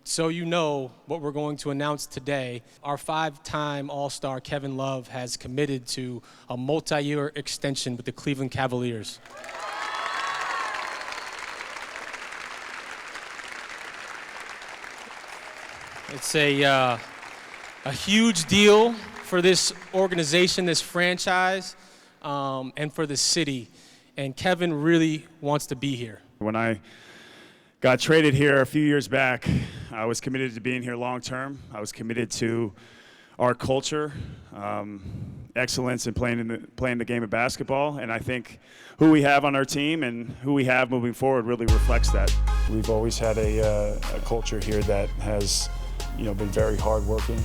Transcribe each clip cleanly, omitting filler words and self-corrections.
So you know what we're going to announce today. Our 5-time All-Star Kevin Love has committed to a multi-year extension with the Cleveland Cavaliers. It's a huge deal for this organization, this franchise, and for the city. And Kevin really wants to be here. When I got traded here a few years back, I was committed to being here long term. I was committed to our culture, excellence in playing the game of basketball, and I think who we have on our team and who we have moving forward really reflects that. We've always had a culture here that has, been very hardworking.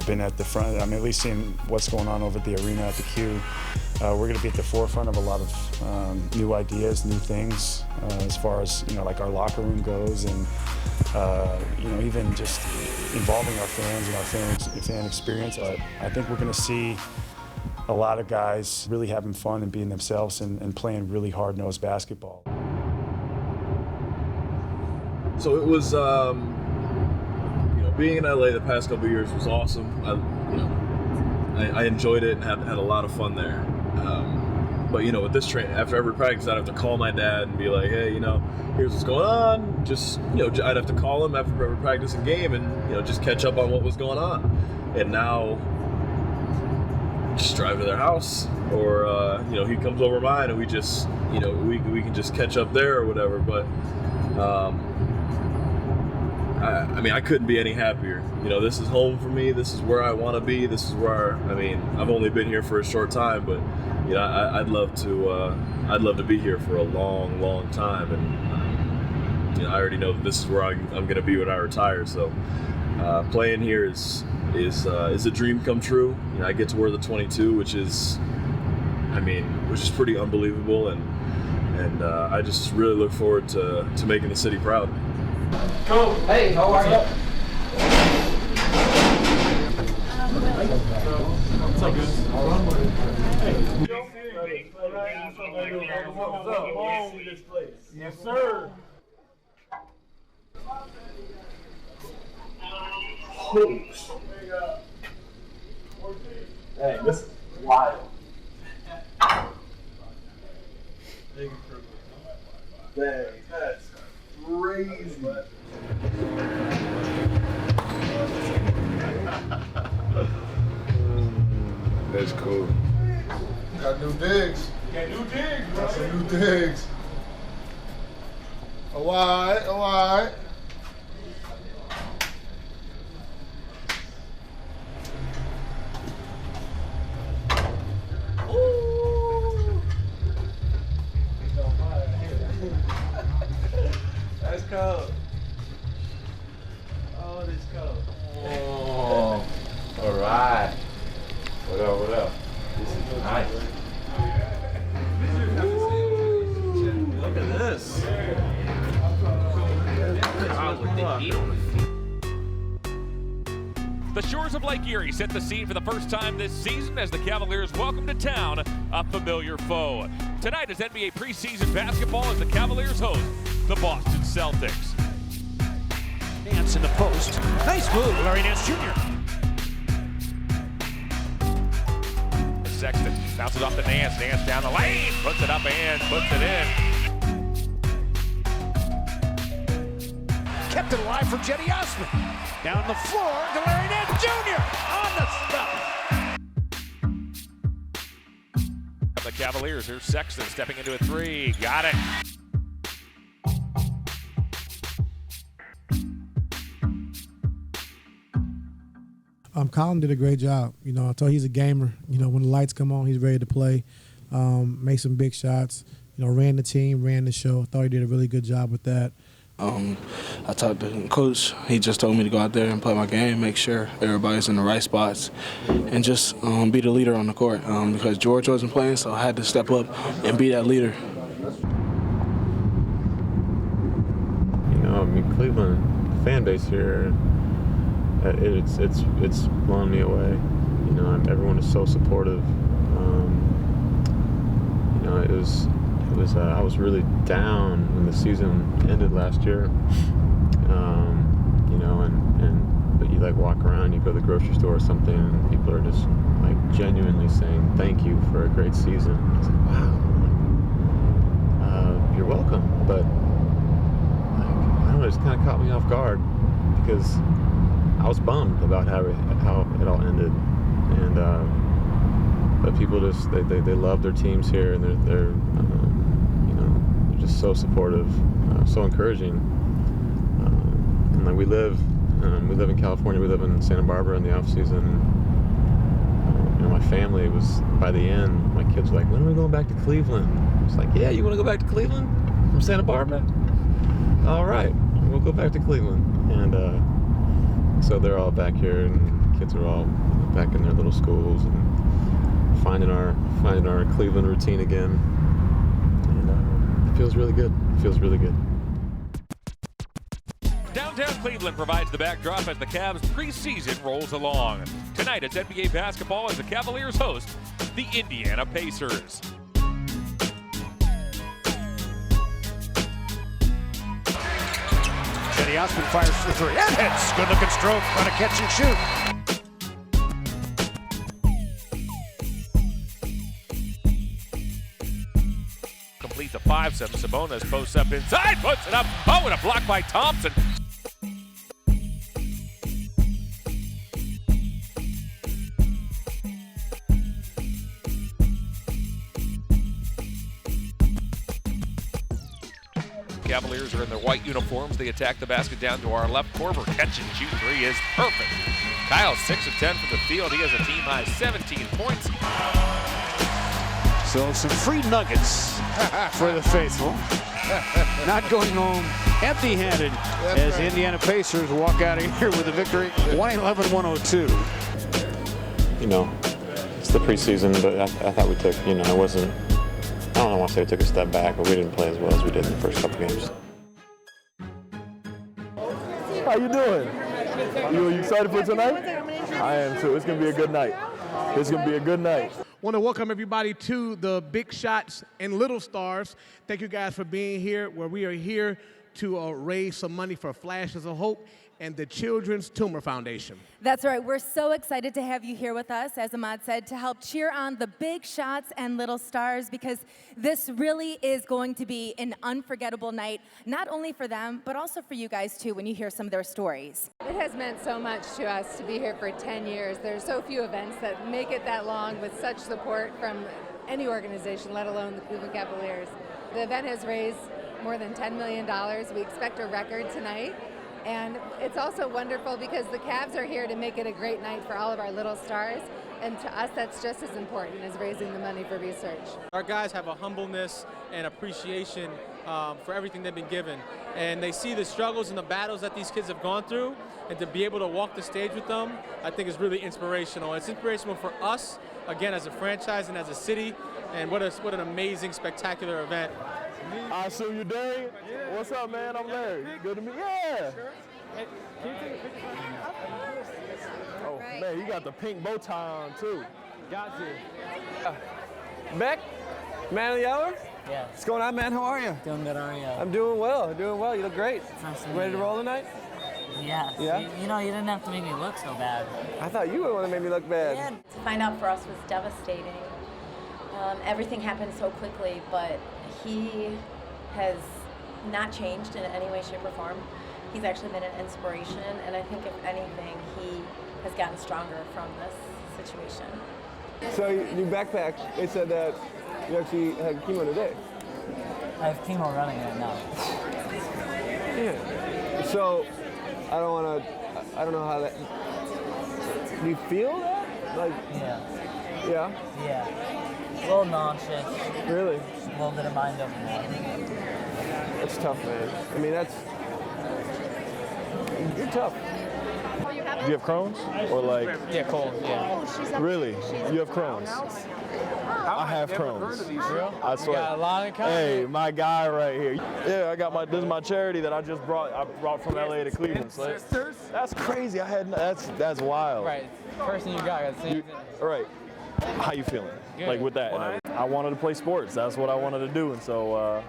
Been at the front. I mean, at least seeing what's going on over at the arena at the Q. We're going to be at the forefront of a lot of new ideas, new things, as far as like our locker room goes, and even just involving our fans and our fan experience. I think we're going to see a lot of guys really having fun and being themselves and playing really hard-nosed basketball. So it was, being in LA the past couple of years was awesome. I enjoyed it and had a lot of fun there. But with this training, after every practice, I'd have to call my dad and be like, hey, here's what's going on. Just, I'd have to call him after every practice and game and, just catch up on what was going on. And now, just drive to their house, or, he comes over mine and we just, we can just catch up there or whatever. But, I couldn't be any happier. This is home for me. This is where I want to be. This is where, I've only been here for a short time, but, I'd love to be here for a long, long time. And, I already know that this is where I'm going to be when I retire. So, playing here is a dream come true. I get to wear the 22, which is pretty unbelievable. And I just really look forward to making the city proud. Cool. Hey, how are you? What's up, guys? Yes, sir. Hey, this is wild. Dang, that's crazy. That's cool. Got new digs. Got new digs, bro. Got some new digs. All right. That's cold. Oh, that's cold. Oh, all right. What up? This is nice. Look at this. The shores of Lake Erie set the scene for the first time this season as the Cavaliers welcome to town a familiar foe. Tonight is NBA preseason basketball as the Cavaliers host the Boston Celtics. Nance in the post. Nice move, Larry Nance Jr. Sexton bounces off to Nance. Nance down the lane, puts it up and puts it in. Kept it alive for Jetty Osman. Down the floor to Larry Nance Jr. on the stop. The Cavaliers, here's Sexton stepping into a three. Got it. Colin did a great job. I told you he's a gamer. When the lights come on, he's ready to play. Made some big shots. Ran the team, ran the show. I thought he did a really good job with that. I talked to Coach. He just told me to go out there and play my game, make sure everybody's in the right spots, and just be the leader on the court because George wasn't playing, so I had to step up and be that leader. Cleveland, the fan base here, it's blown me away. Everyone is so supportive. I was really down when the season ended last year. grocery store or something, and people are just like genuinely saying thank you for a great season. It's like, wow, like, you're welcome. But like, I don't know, it just kind of caught me off guard because I was bummed about how it all ended, and but people just they love their teams here, and they're you know, they're just so supportive, so encouraging. And like we live in California. We live in Santa Barbara in the off season. You know, my family was, by the end, my kids were like, when are we going back to Cleveland? I was like, yeah, you want to go back to Cleveland from Santa Barbara? All right, we'll go back to Cleveland. And so they're all back here, and kids are all back in their little schools and finding our Cleveland routine again. And it feels really good. It feels really good. Downtown Cleveland provides the backdrop as the Cavs preseason rolls along. Tonight it's NBA basketball as the Cavaliers host the Indiana Pacers. Cedi Osman fires the three and hits. Good looking stroke on a catch and shoot. Complete the 5-7. Sabonis posts up inside, puts it up. Oh, and a block by Thompson. Cavaliers are in their white uniforms. They attack the basket down to our left. Korver catch and shoot three is perfect. Kyle 6 of 10 from the field. He has a team high 17 points. So some free nuggets for the faithful. Not going home empty-handed as the Indiana Pacers walk out of here with a victory, 111-102. You know, it's the preseason, but I thought we took, you know, I don't want to say we took a step back, but we didn't play as well as we did in the first couple games. How you doing? You excited for tonight? I am too. It's going to be a good night. It's going to be a good night. Want to welcome everybody to the Big Shots and Little Stars. Thank you guys for being here, where we are here to raise some money for Flashes of Hope and the Children's Tumor Foundation. That's right. We're so excited to have you here with us, as Ahmad said, to help cheer on the Big Shots and Little Stars, because this really is going to be an unforgettable night, not only for them, but also for you guys, too, when you hear some of their stories. It has meant so much to us to be here for 10 years. There's so few events that make it that long with such support from any organization, let alone the Cleveland Cavaliers. The event has raised more than $10 million. We expect a record tonight. And it's also wonderful because the Cavs are here to make it a great night for all of our little stars. And to us, that's just as important as raising the money for research. Our guys have a humbleness and appreciation for everything they've been given. And they see the struggles and the battles that these kids have gone through. And to be able to walk the stage with them, I think is really inspirational. It's inspirational for us, again, as a franchise and as a city. And what an amazing, spectacular event. I assume you're Darian? Yeah. What's up, man? I'm Larry. Good to meet you. Yeah. Sure. Hey, can you take a picture? Oh, right. Man, you got the pink bow tie on, too. Got you. Beck, man of the hour? Yeah. What's going on, man? How are you? Doing good, how are you? I'm doing well. Doing well. You look great. Nice to ready to roll tonight? Yes. Yeah. You know, you didn't have to make me look so bad. I thought you were the one that made me look bad. Yeah. To find out for us was devastating. Everything happened so quickly, but he has not changed in any way, shape, or form. He's actually been an inspiration, and I think if anything, he has gotten stronger from this situation. So you backpacked. It said that you actually had chemo today. I have chemo running right now. Yeah. So I don't know how that. Do you feel that? Like. Yeah. Yeah. Yeah. A little nauseous. Really? A little bit of mind over there. That's tough, man. I mean, you're tough. Do you have Crohn's? Or like... Yeah, cold, yeah. Really? You have Crohn's? I have Crohn's. I swear. Got a lot of hey, my guy right here. Yeah, I got this is my charity that I brought from LA to Cleveland. So that's crazy. That's wild. Right. First thing you got. Right. How you feeling? Good. Like with that? And I wanted to play sports. That's what I wanted to do. And so,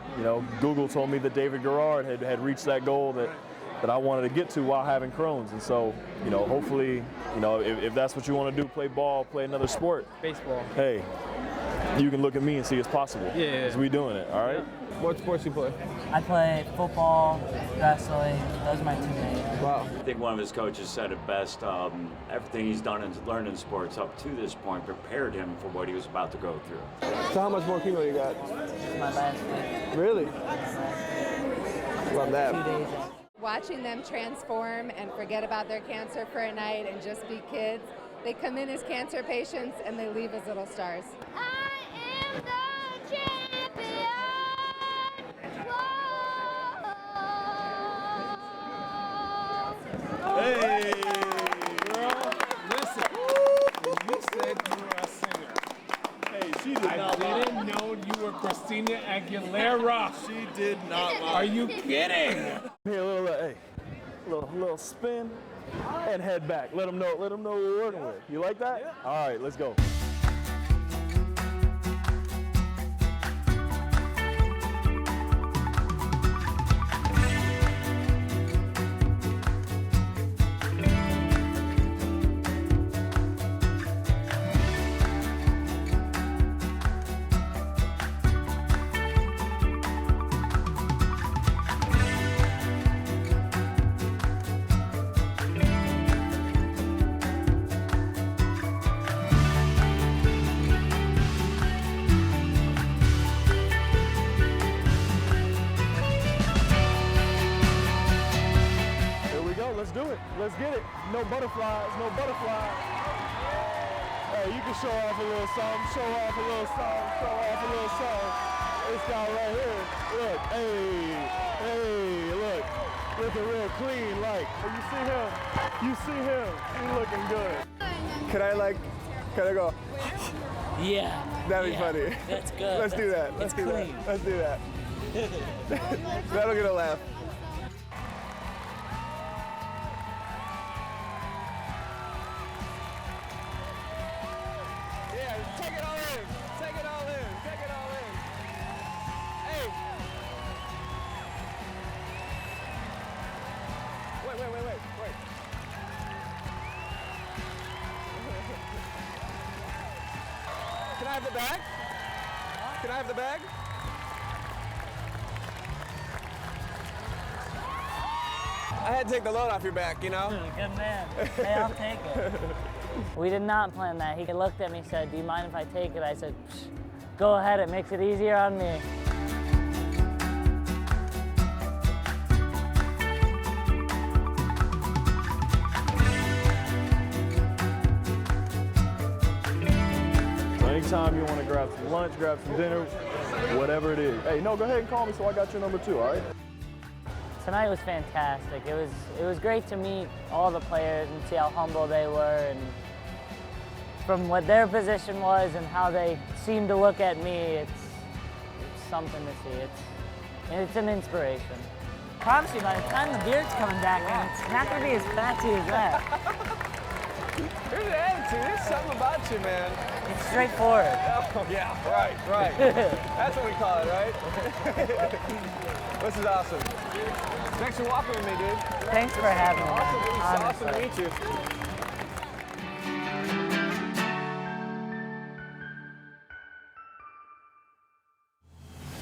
Google told me that David Garrard had reached that goal that that I wanted to get to while having Crohn's. And so, you know, hopefully, you know, if that's what you want to do, play ball, play another sport. Baseball. Hey, you can look at me and see it's possible. Yeah. Because we doing it, all right? What sports you play? I play football, wrestling. Those are my two main. Wow. I think one of his coaches said it best. Everything he's done and learned in sports up to this point prepared him for what he was about to go through. So how much more chemo you got? My last week. Really? Love that. 2 days. Watching them transform and forget about their cancer for a night and just be kids. They come in as cancer patients and they leave as little stars. Hey, girl, listen. You said you were a singer. Hey, she did I didn't know you were Christina Aguilera. She did not. Are you kidding? Here, a little, hey, little spin and head back. Let them know what we're working with. You like that? Yeah. All right, let's go. Let's do it. Let's get it. No butterflies, no butterflies. Hey, you can show off a little something, show off a little something, show off a little something. This guy right here, look, hey, look. Looking real clean, like, you see him, he looking good. Can I go? Yeah. That'd be funny. That's good. Let's do that. Let's do that. Let's do that. That'll get a laugh. Wait. Can I have the bag? Can I have the bag? I had to take the load off your back, you know? Good man. Hey, I'll take it. We did not plan that. He looked at me and said, "Do you mind if I take it?" I said, "Go ahead, it makes it easier on me." Anytime you want to grab some lunch, grab some dinner, whatever it is. Hey, no, go ahead and call me so I got your number too, all right? Tonight was fantastic. It was great to meet all the players and see how humble they were, and from what their position was and how they seemed to look at me, it's something to see. It's an inspiration. Promise you, by the time the beard's coming back, man, it's not gonna be as patchy as that. Here's the attitude. There's something about you, man. It's straightforward. Oh, yeah, right. That's what we call it, right? This is awesome. Thanks for walking with me, dude. Thanks for having me. Awesome to meet you.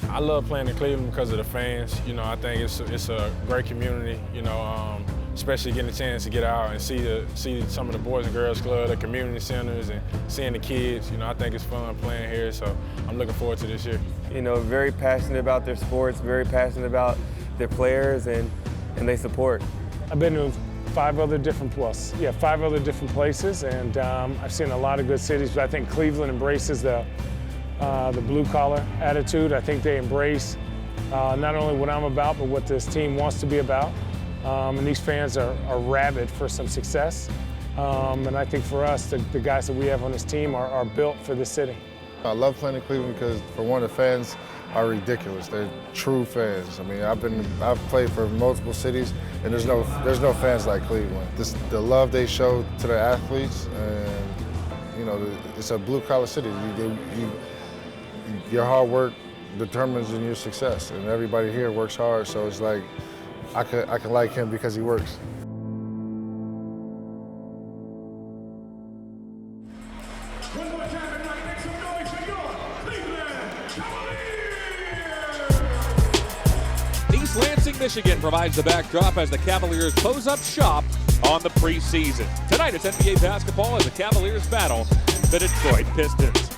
I love playing in Cleveland because of the fans. You know, I think it's a great community. You know, especially getting a chance to get out and see some of the Boys and Girls Club, the community centers, and seeing the kids. You know, I think it's fun playing here. So I'm looking forward to this year. You know, very passionate about their sports, very passionate about their players, and they support. I've been to five other different places, and I've seen a lot of good cities. But I think Cleveland embraces the blue-collar attitude. I think they embrace not only what I'm about, but what this team wants to be about. And these fans are rabid for some success. And I think for us, the guys that we have on this team are built for this city. I love playing in Cleveland because, for one, the fans are ridiculous. They're true fans. I mean, I've played for multiple cities, and there's no fans like Cleveland. The love they show to their athletes, and you know, it's a blue-collar city. Your hard work determines your success, and everybody here works hard. So it's like I can like him because he works. East Lansing, Michigan provides the backdrop as the Cavaliers close up shop on the preseason. Tonight it's NBA basketball as the Cavaliers battle the Detroit Pistons.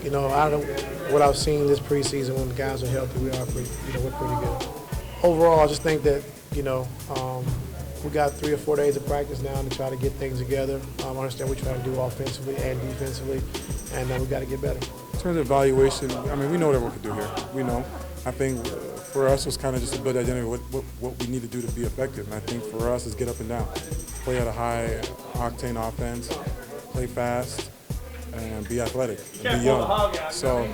You know, I don't what I've seen this preseason when the guys are healthy, we're pretty good. Overall, I just think that, we got 3 or 4 days of practice now to try to get things together. I understand what we're trying to do offensively and defensively, and we got to get better. In terms of evaluation, I mean, we know what we can do here. We know. I think for us, it's kind of just to build identity of what we need to do to be effective. And I think for us, is get up and down, play at a high octane offense, play fast, and be athletic, and be young. So